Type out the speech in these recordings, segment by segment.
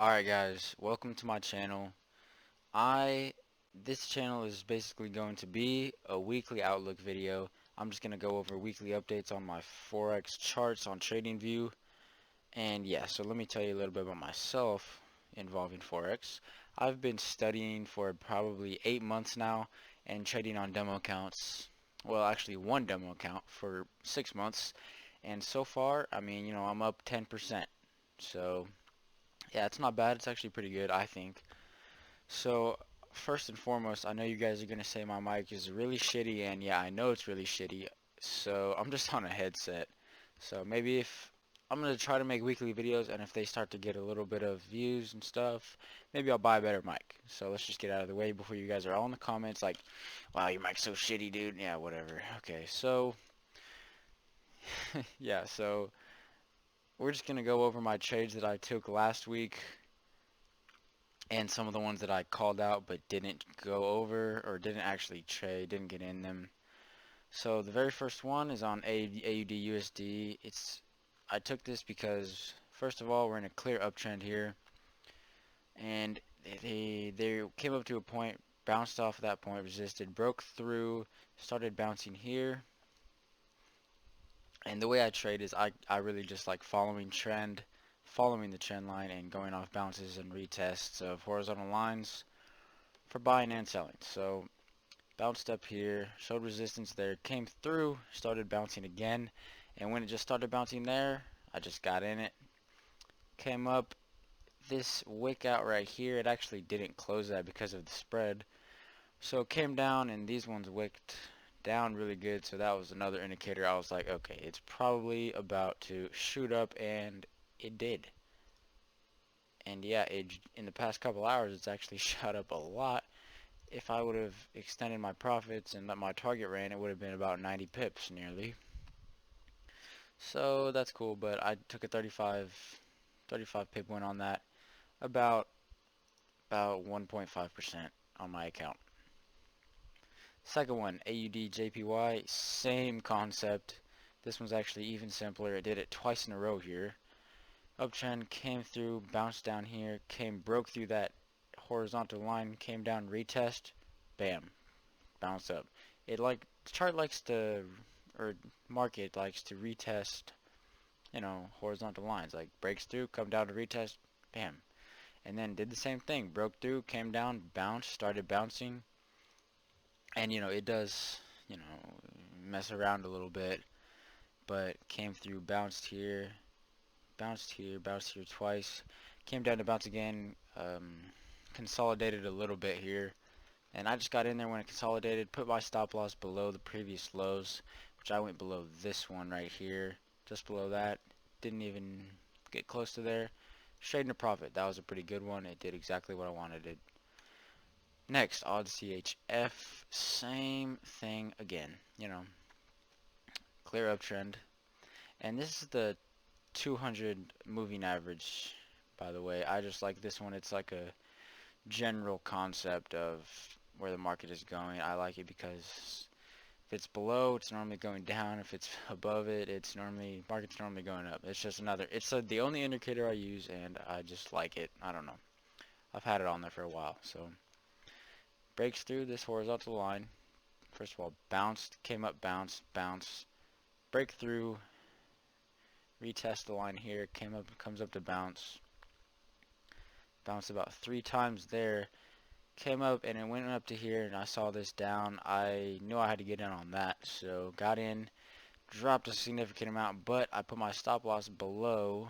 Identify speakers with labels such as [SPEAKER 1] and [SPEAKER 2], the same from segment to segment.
[SPEAKER 1] Alright guys, welcome to my channel. This channel is basically going to be a weekly outlook video. I'm just going to go over weekly updates on my Forex charts on TradingView. And yeah, so let me tell you a little bit about myself involving Forex. I've been studying for probably 8 months now and trading on demo accounts. Well, actually one demo account for 6 months. And so far, I'm up 10%. So yeah, it's not bad. It's actually pretty good, I think. So, first and foremost, I know you guys are going to say my mic is really shitty, and yeah, I know it's really shitty. So, I'm just on a headset. So, maybe if I'm going to try to make weekly videos, and if they start to get a little bit of views and stuff, maybe I'll buy a better mic. So, let's just get out of the way before you guys are all in the comments like, wow, your mic's so shitty, dude. Yeah, whatever. Okay, so, yeah, so we're just going to go over my trades that I took last week and some of the ones that I called out but didn't go over or didn't actually trade, didn't get in them. So the very first one is on AUD USD. I took this because first of all we're in a clear uptrend here, and they came up to a point, bounced off that point, resisted, broke through, started bouncing here. And the way I trade is I really just like following the trend line and going off bounces and retests of horizontal lines for buying and selling. So bounced up here, showed resistance there, came through, started bouncing again, and when it just started bouncing there, I just got in it. Came up this wick out right here. It actually didn't close that because of the spread. So it came down, and these ones wicked down really good, so that was another indicator. I was like, okay, it's probably about to shoot up, and it did. And yeah, in the past couple hours, it's actually shot up a lot. If I would have extended my profits and let my target ran, it would have been about 90 pips nearly. So that's cool, but I took a 35 pip win on that, about 1.5% on my account. Second one, AUD JPY, same concept. This one's actually even simpler. It did it twice in a row here. Uptrend, came through, bounced down here, broke through that horizontal line, came down, retest, bam, bounce up. The chart likes to, or market likes to retest, horizontal lines. Like breaks through, come down to retest, bam. And then did the same thing, broke through, came down, bounced, started bouncing. And it does, mess around a little bit, but came through, bounced here twice, came down to bounce again, consolidated a little bit here. And I just got in there when it consolidated, put my stop loss below the previous lows, which I went below this one right here, just below that. Didn't even get close to there. Trading a profit. That was a pretty good one. It did exactly what I wanted it. Next, odd CHF. Same thing again. Clear uptrend. And this is the 200 moving average, by the way. I just like this one. It's like a general concept of where the market is going. I like it because if it's below, it's normally going down. If it's above it, market's normally going up. It's the only indicator I use, and I just like it. I don't know. I've had it on there for a while. So breaks through this horizontal line. First of all, bounced, came up, bounce, break through, retest the line here, comes up to bounce. Bounced about 3 times there. Came up and it went up to here, and I saw this down. I knew I had to get in on that, so got in, dropped a significant amount, but I put my stop loss below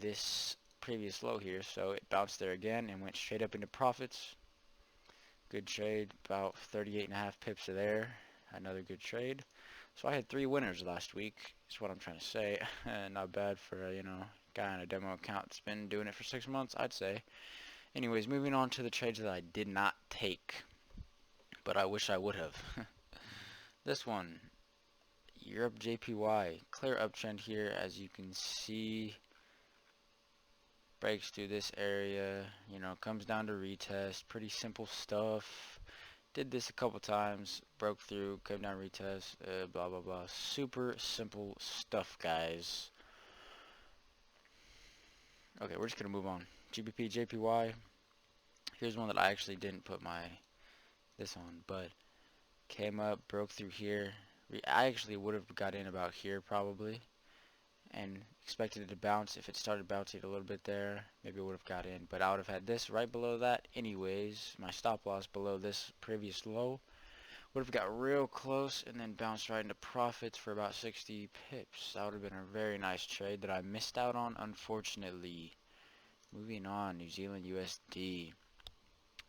[SPEAKER 1] this previous low here, so it bounced there again and went straight up into profits. Good trade, about 38.5 pips there. Another good trade. So I had 3 winners last week, is what I'm trying to say. Not bad for a, guy on a demo account that's been doing it for 6 months, I'd say. Anyways, moving on to the trades that I did not take, but I wish I would have. This one, Europe JPY, clear uptrend here, as you can see. Breaks through this area, comes down to retest. Pretty simple stuff. Did this a couple times, broke through, came down, retest, blah blah blah. Super simple stuff, guys. Okay, we're just gonna move on. GBP, JPY. Here's one that I actually didn't put this on, but came up, broke through here. I actually would have got in about here probably, and expected it to bounce. If it started bouncing a little bit there, maybe it would have got in, but I would have had this right below that anyways. My stop loss below this previous low would have got real close and then bounced right into profits for about 60 pips. That would have been a very nice trade that I missed out on, unfortunately. Moving on, New Zealand USD.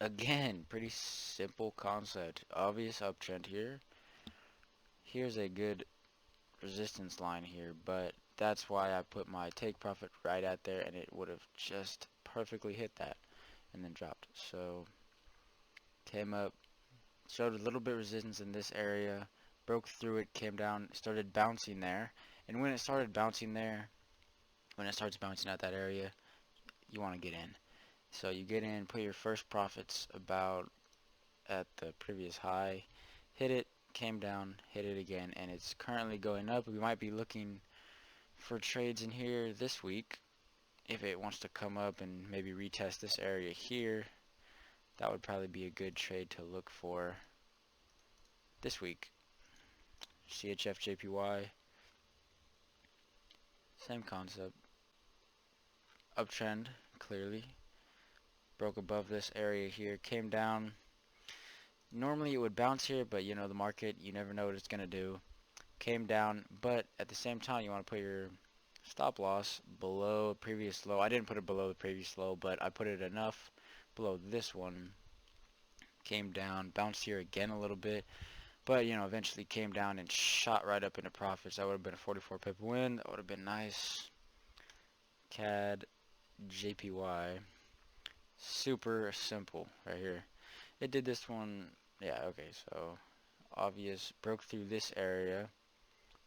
[SPEAKER 1] Again, pretty simple concept. Obvious uptrend here. Here's a good resistance line here, but that's why I put my take profit right at there, and it would have just perfectly hit that and then dropped. So came up, showed a little bit of resistance in this area, broke through it, came down, started bouncing there, and when it started bouncing there, when it starts bouncing at that area, you want to get in. So you get in, put your first profits about at the previous high, hit it, came down, hit it again, and it's currently going up. We might be looking for trades in here this week. If it wants to come up and maybe retest this area here, that would probably be a good trade to look for this week. CHF JPY, same concept. Uptrend, clearly. Broke above this area here, came down. Normally it would bounce here, but you know the market, you never know what it's going to do. Came down, but at the same time you want to put your stop loss below previous low. I didn't put it below the previous low, but I put it enough below this one. Came down, bounced here again a little bit, but you know eventually came down and shot right up into profits. That would have been a 44 pip win. That would have been nice. CAD JPY, super simple right here. It did this one, yeah, okay, so obvious, broke through this area,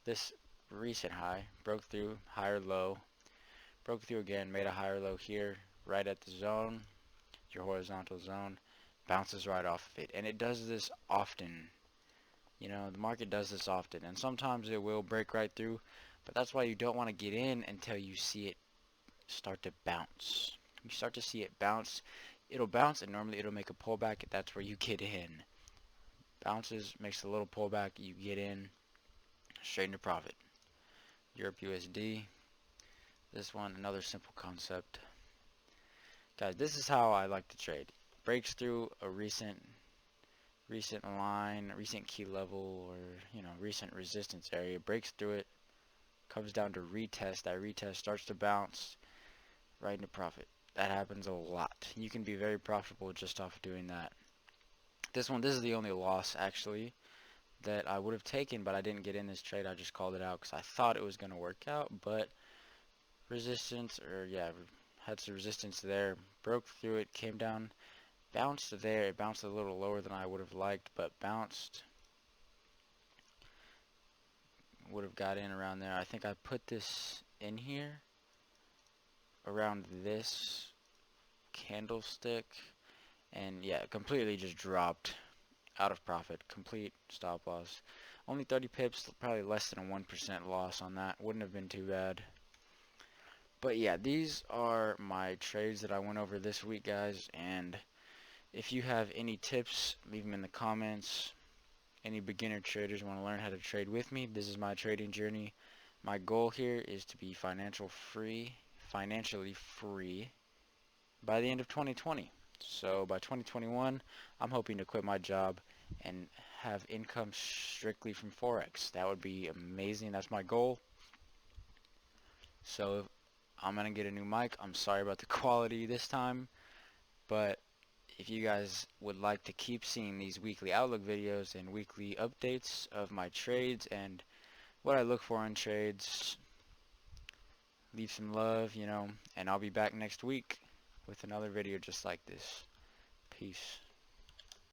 [SPEAKER 1] this recent high, broke through, higher low, broke through again, made a higher low here, right at the zone, your horizontal zone, bounces right off of it, and it does this often. You know, the market does this often, and sometimes it will break right through, but that's why you don't want to get in until you see it start to bounce. You start to see it bounce, it'll bounce, and normally it'll make a pullback. That's where you get in. Bounces, makes a little pullback, you get in, straight into profit. Europe USD, this one, another simple concept. Guys, this is how I like to trade. Breaks through a recent line, recent key level, or you know, recent resistance area, breaks through it, comes down to retest. That retest starts to bounce right into profit. That happens a lot. You can be very profitable just off doing that. This is the only loss actually that I would have taken, but I didn't get in this trade. I just called it out because I thought it was going to work out, but resistance, or yeah, had some resistance there, broke through it, came down, bounced there. It bounced a little lower than I would have liked, but bounced. Would have got in around there. I think I put this in here around this candlestick, and yeah, completely just dropped out of profit. Complete stop loss. Only 30 pips, probably less than a 1% loss on that. Wouldn't have been too bad. But yeah, these are my trades that I went over this week, guys, and if you have any tips, leave them in the comments. Any beginner traders want to learn how to trade with me, this is my trading journey. My goal here is to be financially free by the end of 2020. So by 2021, I'm hoping to quit my job and have income strictly from Forex. That would be amazing. That's my goal. So I'm going to get a new mic. I'm sorry about the quality this time, but if you guys would like to keep seeing these weekly outlook videos and weekly updates of my trades and what I look for in trades, leave some love, you know, and I'll be back next week with another video just like this. Peace.